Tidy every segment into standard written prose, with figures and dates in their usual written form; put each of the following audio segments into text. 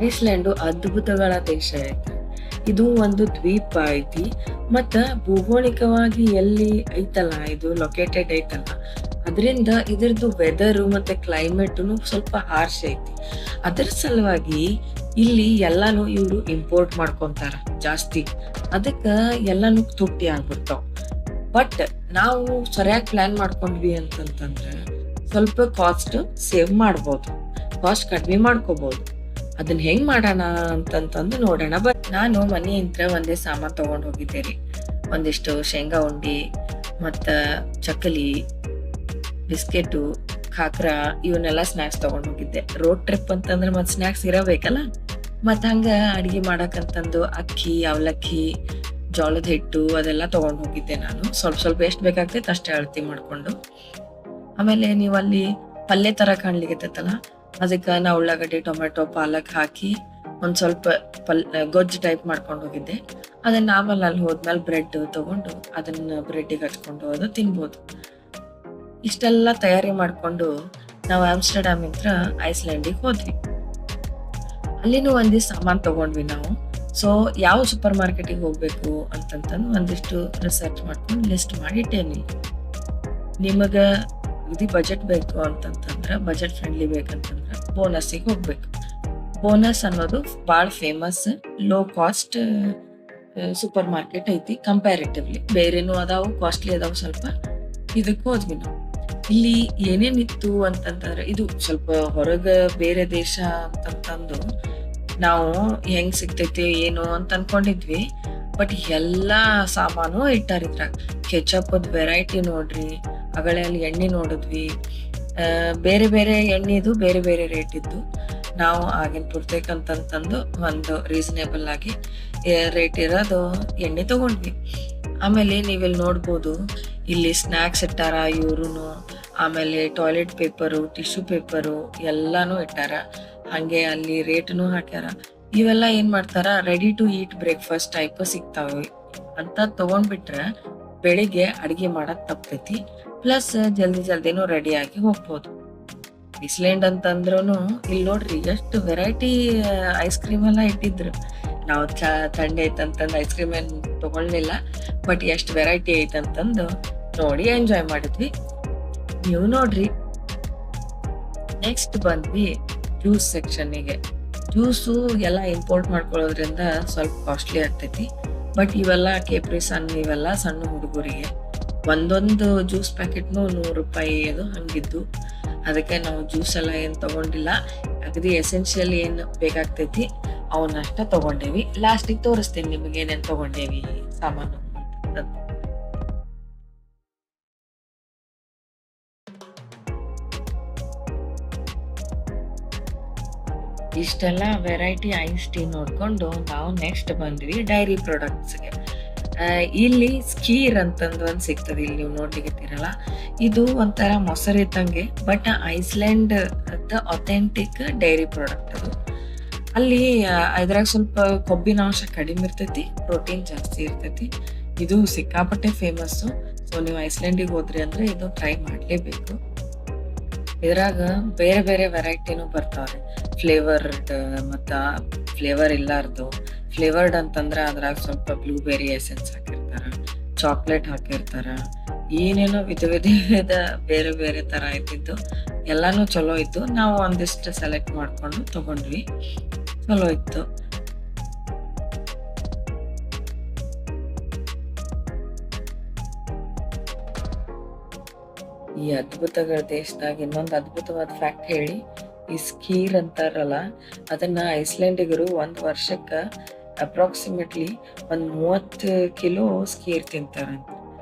ಐಸ್ಲ್ಯಾಂಡು ಅದ್ಭುತಗಳ ದೇಶ ಐತಿ. ಇದು ಒಂದು ದ್ವೀಪ ಐತಿ. ಮತ್ತ ಭೌಗೋಳಿಕವಾಗಿ ಎಲ್ಲಿ ಐತಲ್ಲ ಇದು ಲೊಕೇಟೆಡ್ ಐತಲ್ಲ, ಅದರಿಂದ ಇದ್ರದ್ದು ವೆದರು ಮತ್ತೆ ಕ್ಲೈಮೇಟುನು ಸ್ವಲ್ಪ ಹಾರ್ಶ್ ಐತಿ. ಅದ್ರ ಸಲುವಾಗಿ ಇಲ್ಲಿ ಎಲ್ಲಾನು ಇವ್ರು ಇಂಪೋರ್ಟ್ ಮಾಡ್ಕೊಂತಾರ ಜಾಸ್ತಿ. ಅದಕ್ಕ ಎಲ್ಲಾನು ತುಟ್ಟಿ ಆಗ್ಬಿಡ್ತಾವ್. ಬಟ್ ನಾವು ಸರಿಯಾಗಿ ಪ್ಲಾನ್ ಮಾಡ್ಕೊಂಡ್ವಿ ಅಂತಂತಂದ್ರ ಸ್ವಲ್ಪ ಕಾಸ್ಟ್ ಸೇವ್ ಮಾಡ್ಬೋದು, ಕಾಸ್ಟ್ ಕಡಿಮೆ ಮಾಡ್ಕೋಬಹುದು. ಅದನ್ನ ಹೆಂಗ್ ಮಾಡೋಣ ಅಂತಂತಂದು ನೋಡೋಣ. ಬಟ್ ನಾನು ಮನೆಯಿಂದ ಒಂದೇ ಸಾಮಾನ್ ತಗೊಂಡ್ ಹೋಗಿದ್ದೆ ರೀ. ಒಂದಿಷ್ಟು ಶೇಂಗಾ ಉಂಡಿ ಮತ್ತ ಚಕ್ಕಲಿ, ಬಿಸ್ಕೆಟು, ಖಾಕ್ರಾ ಇವನ್ನೆಲ್ಲ ಸ್ನಾಕ್ಸ್ ತಗೊಂಡ್ ಹೋಗಿದ್ದೆ. ರೋಡ್ ಟ್ರಿಪ್ ಅಂತಂದ್ರೆ ಮತ್ ಸ್ನಾಕ್ಸ್ ಇರಬೇಕಲ್ಲ. ಮತ್ ಹಂಗ ಅಡಿಗೆ ಮಾಡಕಂತಂದು ಅಕ್ಕಿ, ಅವಲಕ್ಕಿ, ಜೋಳದ ಹಿಟ್ಟು ಅದೆಲ್ಲ ತಗೊಂಡ್ ಹೋಗಿದ್ದೆ ನಾನು. ಸ್ವಲ್ಪ ಸ್ವಲ್ಪ ಎಷ್ಟ್ ಬೇಕಾಗ್ತೈತೆ ಅಷ್ಟೇ ಅಳತಿ ಮಾಡ್ಕೊಂಡು. ಆಮೇಲೆ ನೀವು ಅಲ್ಲಿ ಪಲ್ಯ ತರ ಕಾಣ್ಲಿಕ್ಕತ್ತಲ್ಲ, ಅದಕ್ಕೆ ನಾ ಉಳ್ಳಾಗಡ್ಡಿ, ಟೊಮೆಟೊ, ಪಾಲಕ್ ಹಾಕಿ ಒಂದ್ ಸ್ವಲ್ಪ ಗೊಜ್ಜು ಟೈಪ್ ಮಾಡ್ಕೊಂಡು ಹೋಗಿದ್ದೆ. ಅದನ್ನ ಆಮೇಲೆ ಅಲ್ಲಿ ಹೋದ್ಮೇಲೆ ಬ್ರೆಡ್ ತಗೊಂಡು ಅದನ್ನ ಬ್ರೆಡ್ಡಿಗೆ ಹಚ್ಕೊಂಡು ಹೋದು ತಿನ್ಬೋದು. ಇಷ್ಟೆಲ್ಲ ತಯಾರಿ ಮಾಡ್ಕೊಂಡು ನಾವು ಆಮ್ಸ್ಟರ್ಡ್ಯಾಮ್ ಇಂತ್ರ ಐಸ್ಲ್ಯಾಂಡಿಗೆ ಹೋದ್ವಿ. ಅಲ್ಲಿನೂ ಒಂದಿಷ್ಟು ಸಾಮಾನ್ ತಗೊಂಡ್ವಿ ನಾವು. ಸೊ ಯಾವ ಸೂಪರ್ ಮಾರ್ಕೆಟಿಗೆ ಹೋಗ್ಬೇಕು ಅಂತಂತಂದು ಒಂದಿಷ್ಟು ರಿಸರ್ಚ್ ಮಾಡ್ಕೊಂಡು ಲಿಸ್ಟ್ ಮಾಡಿಟ್ಟೇನಿ. ನಿಮಗ ಇದು ಬಜೆಟ್ ಬೇಕು ಅಂತಂತಂದ್ರ, ಬಜೆಟ್ ಫ್ರೆಂಡ್ಲಿ ಬೇಕಂತಂದ್ರ ಬೋನಸ್ಸಿಗೆ ಹೋಗ್ಬೇಕು. ಬೋನಸ್ ಅನ್ನೋದು ಭಾಳ famous low cost super market ಐತಿ ಕಂಪ್ಯಾರಿಟಿವ್ಲಿ. ಬೇರೆನೂ ಅದಾವು, ಕಾಸ್ಟ್ಲಿ ಅದಾವು ಸ್ವಲ್ಪ. ಇದಕ್ಕೆ ಹೋದ್ವಿ ನಾವು. ಇಲ್ಲಿ ಏನೇನಿತ್ತು ಅಂತಂತಂದ್ರೆ ಇದು ಸ್ವಲ್ಪ ಹೊರಗ ಬೇರೆ ದೇಶ ಅಂತಂತಂದು ನಾವು ಹೆಂಗ್ ಸಿಗ್ತೈತಿ ಏನು ಅಂತ ಅನ್ಕೊಂಡಿದ್ವಿ. ಬಟ್ ಎಲ್ಲಾ ಸಾಮಾನು ಇಟ್ಟಾರಿದ್ರಾಗ. ಕೆಚಪದ ವೆರೈಟಿ ನೋಡ್ರಿ, ಅಗಳೆ ಅಲ್ಲಿ ಎಣ್ಣೆ ನೋಡಿದ್ವಿ. ಬೇರೆ ಬೇರೆ ಎಣ್ಣೆದು ಬೇರೆ ಬೇರೆ ರೇಟ್ ಇದ್ದು. ನಾವು ಆಗಿನ ಪುರ್ತೇಕಂತಂದು ಒಂದು ರೀಸನೇಬಲ್ ಆಗಿ ರೇಟ್ ಇರೋದು ಎಣ್ಣೆ ತಗೊಂಡ್ವಿ. ಆಮೇಲೆ ನೀವಿಲ್ಲಿ ನೋಡ್ಬೋದು, ಇಲ್ಲಿ ಸ್ನಾಕ್ಸ್ ಇಟ್ಟಾರ ಇವ್ರುನು. ಆಮೇಲೆ ಟಾಯ್ಲೆಟ್ ಪೇಪರು, ಟಿಶ್ಯೂ ಪೇಪರು ಎಲ್ಲಾನು ಇಟ್ಟಾರ. ಹಂಗೆ ಅಲ್ಲಿ ರೇಟ್ನು ಹಾಕ್ಯಾರ. ಇವೆಲ್ಲ ಏನ್ ಮಾಡ್ತಾರ, ready to eat breakfast type ಸಿಗ್ತಾವೆ ಅಂತ ತಗೊಂಡ್ಬಿಟ್ರೆ ಬೆಳಿಗ್ಗೆ ಅಡಿಗೆ ಮಾಡಕ್ ತಪ್ಪೈತಿ. ಪ್ಲಸ್ ಜಲ್ದಿ ಜಲ್ದಿನೂ ರೆಡಿ ಆಗಿ ಹೋಗ್ಬೋದು. ಐಸ್ಲ್ಯಾಂಡ್ ಅಂತಂದ್ರೂ ಇಲ್ಲಿ ನೋಡ್ರಿ ಎಷ್ಟು ವೆರೈಟಿ ಐಸ್ ಕ್ರೀಮ್ ಎಲ್ಲ ಇಟ್ಟಿದ್ರು. ನಾವು ಥಂಡಿ ಐತಂತಂದು ಐಸ್ ಕ್ರೀಮ್ ಏನ್ ತಗೊಳ್ಲಿಲ್ಲ, ಬಟ್ ಎಷ್ಟು ವೆರೈಟಿ ಐತಂತಂದು ನೋಡಿ ಎಂಜಾಯ್ ಮಾಡಿದ್ವಿ. ನೀವು ನೋಡ್ರಿ. ನೆಕ್ಸ್ಟ್ ಬಂದ್ವಿ ಜ್ಯೂಸ್ ಸೆಕ್ಷನ್ನಿಗೆ. ಜ್ಯೂಸು ಎಲ್ಲ ಇಂಪೋರ್ಟ್ ಮಾಡ್ಕೊಳ್ಳೋದ್ರಿಂದ ಸ್ವಲ್ಪ ಕಾಸ್ಟ್ಲಿ ಆಗ್ತೈತಿ. ಬಟ್ ಇವೆಲ್ಲ ಕೇಪ್ರಿ ಸಣ್ಣ, ಇವೆಲ್ಲ ಸಣ್ಣ ಹುಡುಗರಿಗೆ ಒಂದೊಂದು ಜ್ಯೂಸ್ ಪ್ಯಾಕೆಟ್ನು 100 ರೂಪಾಯಿ ಅದು ಹಂಗಿದ್ದು. ಅದಕ್ಕೆ ನಾವು ಜ್ಯೂಸ್ ಎಲ್ಲ ಏನು ತಗೊಂಡಿಲ್ಲ. ಅಗದಿ ಎಸೆನ್ಷಿಯಲ್ ಏನು ಬೇಕಾಗ್ತೈತಿ ಅವನ್ನಷ್ಟ ತಗೊಂಡೇವಿ. ಲಾಸ್ಟಿಗೆ ತೋರಿಸ್ತೀನಿ ನಿಮಗೆ ಏನೇನು ತಗೊಂಡೇವಿ ಸಾಮಾನು ಅಂತ. ಇಷ್ಟೆಲ್ಲ ವೆರೈಟಿ ಐಸ್ ಟೀ ನೋಡ್ಕೊಂಡು ನಾವು ನೆಕ್ಸ್ಟ್ ಬಂದ್ವಿ ಡೈರಿ ಪ್ರಾಡಕ್ಟ್ಸ್ಗೆ. ಇಲ್ಲಿ ಸ್ಕೀರ್ ಅಂತಂದು ಒಂದು ಸಿಗ್ತದೆ. ಇಲ್ಲಿ ನೀವು ನೋಡ್ಲಿಕ್ಕಿರಲ್ಲ, ಇದು ಒಂಥರ ಮೊಸರು ಇದ್ದಂಗೆ, but Iceland authentic dairy product ಅದು. ಅಲ್ಲಿ ಇದ್ರಾಗ ಸ್ವಲ್ಪ ಕೊಬ್ಬಿನ ಅಂಶ ಕಡಿಮೆ ಇರ್ತೈತಿ, ಪ್ರೋಟೀನ್ ಜಾಸ್ತಿ ಇರ್ತೈತಿ. ಇದು ಸಿಕ್ಕಾಪಟ್ಟೆ ಫೇಮಸ್ಸು. ಸೊ ನೀವು ಐಸ್ಲ್ಯಾಂಡಿಗೆ ಹೋದ್ರಿ ಅಂದ್ರೆ ಇದು ಟ್ರೈ ಮಾಡಲೇಬೇಕು. ಇದ್ರಾಗ ಬೇರೆ ಬೇರೆ ವೆರೈಟಿನೂ ಬರ್ತಾವ್ರಿ. ಫ್ಲೇವರ್ಡ್ ಮತ್ತ ಫ್ಲೇವರ್ ಇಲ್ಲಾರ್ದು. ಫ್ಲೇವರ್ಡ್ ಅಂತಂದ್ರ ಅದ್ರಾಗ ಸ್ವಲ್ಪ ಬ್ಲೂಬೆರಿ ಎಸೆನ್ಸ್ ಹಾಕಿರ್ತಾರ, ಚಾಕ್ಲೇಟ್ ಹಾಕಿರ್ತಾರ, ಏನೇನೋ ವಿಧ ಬೇರೆ ಬೇರೆ ತರ ಇದ್ದಿದ್ದು. ಎಲ್ಲಾನು ಚಲೋ ಇತ್ತು. ನಾವು ಒಂದಿಷ್ಟು ಸೆಲೆಕ್ಟ್ ಮಾಡ್ಕೊಂಡು ತಗೊಂಡ್ವಿ. ಚಲೋ ಇತ್ತು. ಈ ಅದ್ಭುತಗಳ ದೇಶದಾಗ ಇನ್ನೊಂದು ಅದ್ಭುತವಾದ ಫ್ಯಾಕ್ಟ್ ಹೇಳಿ. ಈ ಸ್ಕೀರ್ ಅಂತಾರಲ್ಲ, ಅದನ್ನ ಐಸ್ಲ್ಯಾಂಡಿಗರು 1 ವರ್ಷಕ್ಕ ಅಪ್ರಾಕ್ಸಿಮೇಟ್ಲಿ 30 ಕಿಲೋ ಸ್ಕೀರ್ ತಿಂತಾರಂತ.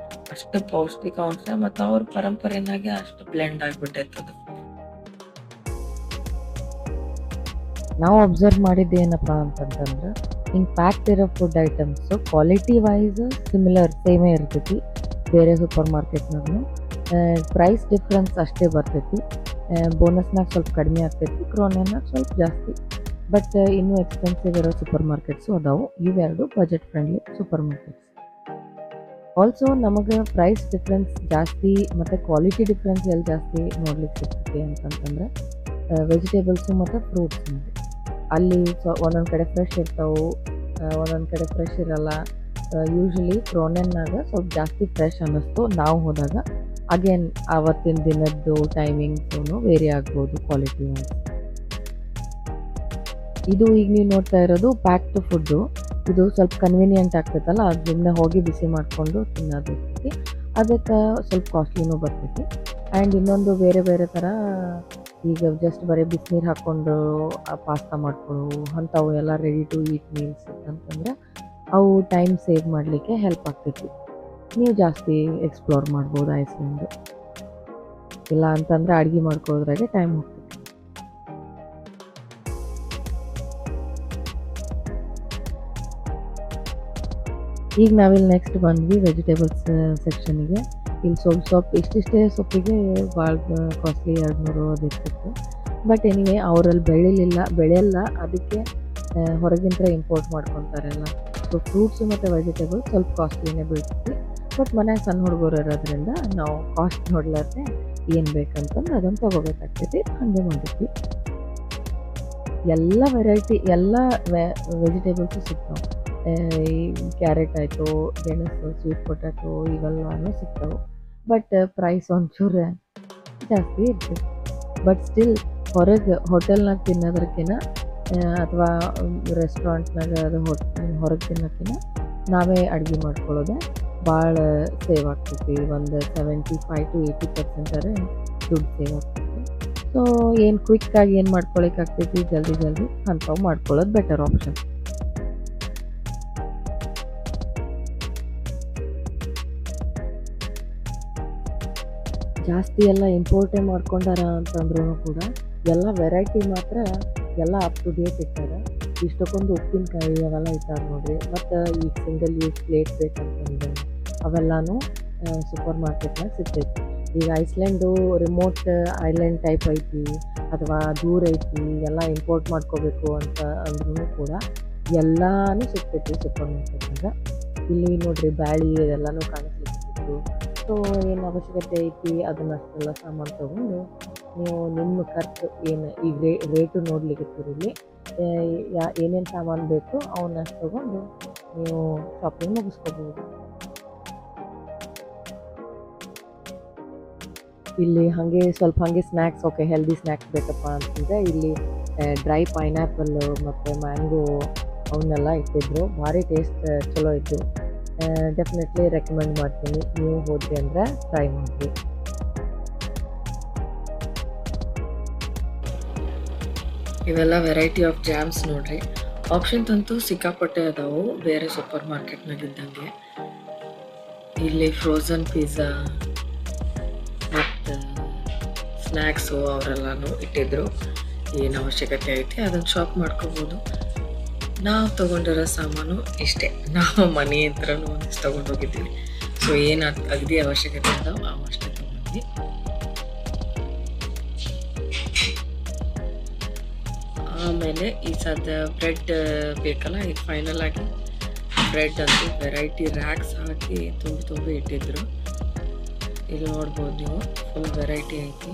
ಅಷ್ಟು ಪೌಷ್ಟಿಕಾಂಶ ಮತ್ತು ಅವ್ರ ಪರಂಪರೆನಾಗೆ ಅಷ್ಟು ಬ್ಲೆಂಡ್ ಆಗ್ಬಿಟ್ಟೈತದು. ನಾವು ಅಬ್ಸರ್ವ್ ಮಾಡಿದ್ದೇನಪ್ಪ ಅಂತಂತಂದ್ರೆ, ಹಿಂಗೆ ಪ್ಯಾಕ್ಡ್ ಇರೋ ಫುಡ್ ಐಟಮ್ಸು ಕ್ವಾಲಿಟಿ ವೈಸ್ ಸೇಮೇ ಇರ್ತೈತಿ ಬೇರೆ ಸೂಪರ್ ಮಾರ್ಕೆಟ್ನಾಗೂ. ಪ್ರೈಸ್ ಡಿಫ್ರೆನ್ಸ್ ಅಷ್ಟೇ ಬರ್ತೈತಿ. ಬೋನಸ್ನಾಗ ಸ್ವಲ್ಪ ಕಡಿಮೆ ಆಗ್ತೈತಿ, ಕ್ರೋನಾಗ ಸ್ವಲ್ಪ ಜಾಸ್ತಿ. ಬಟ್ ಇನ್ನೂ ಎಕ್ಸ್ಪೆನ್ಸಿವ್ ಇರೋ ಸೂಪರ್ ಮಾರ್ಕೆಟ್ಸು ಅದಾವು. ಇವೆರಡು budget friendly super markets. Also ನಮಗೆ ಪ್ರೈಸ್ ಡಿಫ್ರೆನ್ಸ್ ಜಾಸ್ತಿ ಮತ್ತು ಕ್ವಾಲಿಟಿ ಡಿಫ್ರೆನ್ಸ್ ಎಲ್ಲಿ ಜಾಸ್ತಿ ನೋಡ್ಲಿಕ್ಕೆ ಸಿಗ್ತೈತಿ ಅಂತಂತಂದ್ರೆ ವೆಜಿಟೇಬಲ್ಸು ಮತ್ತು ಫ್ರೂಟ್ಸ್. ಅಲ್ಲಿ ಒಂದೊಂದು ಕಡೆ ಫ್ರೆಶ್ ಇರ್ತಾವೆ, ಒಂದೊಂದು ಕಡೆ ಫ್ರೆಶ್ ಇರಲ್ಲ. ಯೂಶ್ವಲಿ ಕ್ರೋನೆನ್ನಾಗ ಸ್ವಲ್ಪ ಜಾಸ್ತಿ ಫ್ರೆಶ್ ಅನ್ನಿಸ್ತು ನಾವು ಹೋದಾಗ. ಅಗೇನ್ ಆವತ್ತಿನ ದಿನದ್ದು ಟೈಮಿಂಗ್ಸೂ ವೇರಿ ಆಗ್ಬೋದು ಕ್ವಾಲಿಟಿ ವೈಸ್. ಇದು ಈಗ ನೀವು ನೋಡ್ತಾ ಇರೋದು ಪ್ಯಾಕ್ಡ್ ಫುಡ್ಡು. ಇದು ಸ್ವಲ್ಪ ಕನ್ವೀನಿಯೆಂಟ್ ಆಗ್ತೈತಲ್ಲ, ಅದು ಸುಮ್ಮನೆ ಹೋಗಿ ಬಿಸಿ ಮಾಡಿಕೊಂಡು ತಿನ್ನೋದು ಇರ್ತೈತಿ. ಅದಕ್ಕೆ ಸ್ವಲ್ಪ ಕಾಸ್ಟ್ಲಿನೂ ಬರ್ತೈತಿ. ಆ್ಯಂಡ್ ಇನ್ನೊಂದು ಬೇರೆ ಬೇರೆ ಥರ ಈಗ ಜಸ್ಟ್ ಬರೀ ಬಿಸಿನೀರು ಹಾಕ್ಕೊಂಡು ಪಾಸ್ತಾ ಮಾಡ್ಕೊಳ್ಳೋ ಅಂಥವು ಎಲ್ಲ ರೆಡಿ ಟು ಈಟ್ ಮೀಲ್ಸ್ ಅಂತಂದ್ರೆ ಅವು ಟೈಮ್ ಸೇವ್ ಮಾಡಲಿಕ್ಕೆ ಹೆಲ್ಪ್ ಆಗ್ತೈತಿ. ನೀವು ಜಾಸ್ತಿ ಎಕ್ಸ್ಪ್ಲೋರ್ ಮಾಡ್ಬೋದು ಐಸ್ಲ್ಯಾಂಡು. ಇಲ್ಲ ಅಂತಂದ್ರೆ ಅಡುಗೆ ಮಾಡ್ಕೊಳ್ಳೋದ್ರಾಗೆ ಟೈಮ್ ಹೋಗ್ತೈತಿ. ಈಗ ನಾವಿಲ್ಲಿ ನೆಕ್ಸ್ಟ್ ಬಂದ್ವಿ ವೆಜಿಟೇಬಲ್ಸ್ ಸೆಕ್ಷನಿಗೆ. ಇಲ್ಲಿ ಸೊಪ್ಪು ಇಷ್ಟಿಷ್ಟೇ ಸೊಪ್ಪಿಗೆ ಭಾಳ ಕಾಸ್ಟ್ಲಿ 200 ಅದು ಇರ್ತಿತ್ತು. ಬಟ್ ಎನಿವೆ ಅವರಲ್ಲಿ ಬೆಳೆಯಲ್ಲ, ಅದಕ್ಕೆ ಹೊರಗಿಂದ ಇಂಪೋರ್ಟ್ ಮಾಡ್ಕೊತಾರೆಲ್ಲ. ಸೊ ಫ್ರೂಟ್ಸು ಮತ್ತು ವೆಜಿಟೇಬಲ್ಸ್ ಸ್ವಲ್ಪ ಕಾಸ್ಟ್ಲಿನೇ ಬೀಳ್ತೈತಿ. ಬಟ್ ಮನ್ಯಾಗ ಸಣ್ಣ ಹುಡುಗರು ಇರೋದ್ರಿಂದ ನಾವು ಕಾಸ್ಟ್ ನೋಡ್ಲಾರ್ದೆ ಏನು ಬೇಕಂತಂದ್ರೆ ಅದನ್ನು ತೊಗೋಬೇಕಾಗ್ತೈತಿ. ಹಾಗೆ ಮಾಡಿದ್ವಿ. ಎಲ್ಲ ವೆರೈಟಿ ಎಲ್ಲ ವೆಜಿಟೇಬಲ್ಸು ಸಿಗ್ತಾವೆ. ಈ ಕ್ಯಾರೆಟ್ ಆಯಿತು, ಗೆಣಸು, ಸ್ವೀಟ್ ಪೊಟ್ಯಾಟೊ ಇವೆಲ್ಲನೂ ಸಿಗ್ತಾವೆ. ಬಟ್ ಪ್ರೈಸ್ ಒಂಚೂರು ಜಾಸ್ತಿ ಇರ್ತದೆ. ಬಟ್ ಸ್ಟಿಲ್ ಹೊರಗೆ ಹೋಟೆಲ್ನಾಗ ತಿನ್ನೋದಕ್ಕಿಂತ ಅಥವಾ ರೆಸ್ಟೋರೆಂಟ್ನಾಗ ಅದು ಹೊರಗೆ ತಿನ್ನೋಕ್ಕಿಂತ ನಾವೇ ಅಡುಗೆ ಮಾಡ್ಕೊಳ್ಳೋದೆ ಭಾಳ ಸೇವ್ ಆಗ್ತೈತಿ. ಒಂದು 75 to 80% ದುಡ್ಡು ಸೇವ್ ಆಗ್ತೈತಿ. ಸೊ ಏನು ಕ್ವಿಕ್ಕಾಗಿ ಏನು ಮಾಡ್ಕೊಳಿಕ್ಕಾಗ್ತೈತಿ, ಜಲ್ದಿ ಅಂಥವು ಮಾಡ್ಕೊಳ್ಳೋದು ಬೆಟರ್ ಆಪ್ಷನ್. ಜಾಸ್ತಿ ಎಲ್ಲ ಇಂಪೋರ್ಟೇ ಮಾಡ್ಕೊಂಡಾರ ಅಂತಂದ್ರೂ ಕೂಡ ಎಲ್ಲ ವೆರೈಟಿ ಮಾತ್ರ ಎಲ್ಲ ಅಪ್ ಟು ಡೇಟ್ ಇಟ್ಟಾರೆ. ಇಷ್ಟಕ್ಕೊಂದು ಉಪ್ಪಿನಕಾಯಿ ಅವೆಲ್ಲ ಇಟ್ಟಾರೆ ನೋಡಿರಿ. ಮತ್ತು ಈಗ ಸಿಂಗಲ್ ಯೂಸ್ ಪ್ಲೇಟ್ ಬೇಕಂತಂದ್ರೆ ಅವೆಲ್ಲನೂ ಸೂಪರ್ ಮಾರ್ಕೆಟ್ನಾಗ ಸಿಗ್ತೈತಿ. ಈಗ ಐಸ್ಲ್ಯಾಂಡು ರಿಮೋಟ್ ಐಲ್ಯಾಂಡ್ ಟೈಪ್ ಐತಿ ಅಥವಾ ದೂರ ಐತಿ, ಎಲ್ಲ ಇಂಪೋರ್ಟ್ ಮಾಡ್ಕೋಬೇಕು ಅಂತ ಅಂದ್ರೂ ಕೂಡ ಎಲ್ಲನೂ ಸಿಗ್ತೈತಿ ಸೂಪರ್ ಮಾರ್ಕೆಟ್ನಾಗ. ಇಲ್ಲಿ ನೋಡಿರಿ ಬ್ಯಾಳಿ ಅದೆಲ್ಲನೂ ಕಾಣಿಸ್ಲಿಕ್ಕೆ. ಸೊ ಏನು ಅವಶ್ಯಕತೆ ಐತಿ ಅದನ್ನಷ್ಟೆಲ್ಲ ಸಾಮಾನು ತೊಗೊಂಡು ನೀವು ನಿಮ್ಮ ಖರ್ಚು ಏನು ಈಗ ರೇಟು ನೋಡ್ಲಿಕ್ಕೆ ಇಲ್ಲಿ ಏನೇನು ಸಾಮಾನು ಬೇಕು ಅವನ್ನಷ್ಟು ತೊಗೊಂಡು ನೀವು ಶಾಪಿಂಗ್ ಮುಗಿಸ್ಕೋಬೋದು. ಇಲ್ಲಿ ಹಾಗೆ ಸ್ವಲ್ಪ ಸ್ನ್ಯಾಕ್ಸ್, ಓಕೆ ಹೆಲ್ದಿ ಸ್ನ್ಯಾಕ್ಸ್ ಬೇಕಪ್ಪ ಅಂತಂದರೆ ಇಲ್ಲಿ ಡ್ರೈ ಪೈನಾಪಲ್ಲು ಮತ್ತು ಮ್ಯಾಂಗೋ ಅವನ್ನೆಲ್ಲ ಇಟ್ಟಿದ್ರು. ಭಾರಿ ಟೇಸ್ಟ್ ಚಲೋ ಇತ್ತು. ಡೆಫಿನೆಟ್ಲಿ ರೆಕಮೆಂಡ್ ಮಾಡ್ತೀನಿ, ನೀವು ಹೋದ್ರಿ ಅಂದರೆ ಟ್ರೈ ಮಾಡಿ. ಇವೆಲ್ಲ ವೆರೈಟಿ ಆಫ್ ಜಾಮ್ಸ್ ನೋಡ್ರಿ. ಆಪ್ಷನ್ಸ್ ಅಂತೂ ಸಿಕ್ಕಾಪಟ್ಟೆ ಅದಾವು ಬೇರೆ ಸೂಪರ್ ಮಾರ್ಕೆಟ್ನಾಗ ಇದ್ದಂಗೆ. ಇಲ್ಲಿ ಫ್ರೋಝನ್ ಪಿಜ್ಜಾ ಮತ್ತು ಸ್ನ್ಯಾಕ್ಸು ಅವರೆಲ್ಲನೂ ಇಟ್ಟಿದ್ರು. ಏನು ಅವಶ್ಯಕತೆ ಐತಿ ಅದನ್ನು ಶಾಪ್ ಮಾಡ್ಕೋಬೋದು. ನಾವು ತೊಗೊಂಡಿರೋ ಸಾಮಾನು ಇಷ್ಟೇ. ನಾವು ಮನೆ ಹತ್ರನೂ ಒಂದಿಷ್ಟು ತೊಗೊಂಡು ಹೋಗಿದ್ದೀವಿ. ಸೊ ಏನು ಅಗದಿ ಅವಶ್ಯಕತೆ ಅದಾವೆ ಅವು ಅಷ್ಟೇ ತೊಗೊಂಡ್ವಿ. ಆಮೇಲೆ ಈ ಸದ್ಯ ಬ್ರೆಡ್ ಬೇಕಲ್ಲ, ಈಗ ಫೈನಲ್ ಆಗಿ ಬ್ರೆಡ್ ಅಂತೂ ವೆರೈಟಿ ರ್ಯಾಕ್ಸ್ ಹಾಕಿ ತುಂಬಿ ಇಟ್ಟಿದ್ರು. ಇಲ್ಲಿ ನೋಡ್ಬೋದು ನೀವು, ಫುಲ್ ವೆರೈಟಿ ಐತಿ.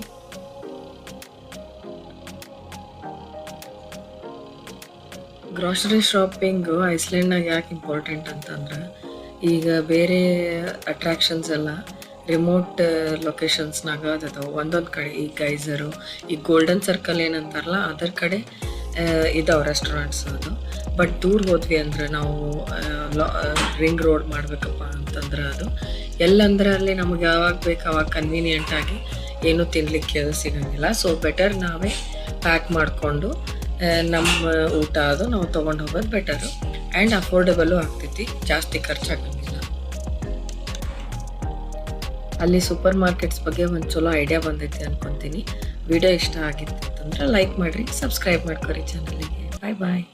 ಗ್ರಾಸರಿ ಶಾಪಿಂಗು ಐಸ್ಲ್ಯಾಂಡ್ನಾಗ ಯಾಕೆ ಇಂಪಾರ್ಟೆಂಟ್ ಅಂತಂದ್ರೆ, ಈಗ ಬೇರೆ ಅಟ್ರಾಕ್ಷನ್ಸ್ ಎಲ್ಲ ರಿಮೋಟ್ ಲೊಕೇಶನ್ಸ್ನಾಗ ಅದಾವೆ. ಒಂದೊಂದು ಕಡೆ ಈ ಗೈಸರು, ಈ ಗೋಲ್ಡನ್ ಸರ್ಕಲ್ ಏನಂತಾರಲ್ಲ ಅದರ ಕಡೆ ಇದಾವೆ ರೆಸ್ಟೋರೆಂಟ್ಸ್ ಅದು. ಬಟ್ ದೂರ ಹೋದ್ವಿ ಅಂದ್ರೆ ನಾವು ರಿಂಗ್ ರೋಡ್ ಮಾಡಬೇಕಪ್ಪ ಅಂತಂದ್ರೆ ಅದು ಎಲ್ಲಂದ್ರೆ ಅಲ್ಲಿ ನಮಗೆ ಯಾವಾಗ ಬೇಕು ಅವಾಗ ಕನ್ವೀನಿಯೆಂಟಾಗಿ ಏನೂ ತಿನ್ನಲಿಕ್ಕೆ ಅದು ಸಿಗೋಂಗಿಲ್ಲ. ಸೊ ಬೆಟರ್ ನಾವೇ ಪ್ಯಾಕ್ ಮಾಡಿಕೊಂಡು ನಮ್ಮ ಊಟ ಅದು ನಾವು ತೊಗೊಂಡು ಹೋಗೋದು ಬೆಟರು. ಆ್ಯಂಡ್ ಅಫೋರ್ಡೆಬಲು ಆಗ್ತೈತಿ, ಜಾಸ್ತಿ ಖರ್ಚಾಗಂಗಿಲ್ಲ. ಅಲ್ಲಿ ಸೂಪರ್ ಮಾರ್ಕೆಟ್ಸ್ ಬಗ್ಗೆ ಒಂದು ಚಲೋ ಐಡಿಯಾ ಬಂದೈತಿ ಅನ್ಕೊತೀನಿ. ವಿಡಿಯೋ ಇಷ್ಟ ಆಗಿತ್ತು ಅಂತಂದ್ರೆ ಲೈಕ್ ಮಾಡಿರಿ, ಸಬ್ಸ್ಕ್ರೈಬ್ ಮಾಡ್ಕೊರಿ ಚಾನಲಿಗೆ. ಬಾಯ್ ಬಾಯ್.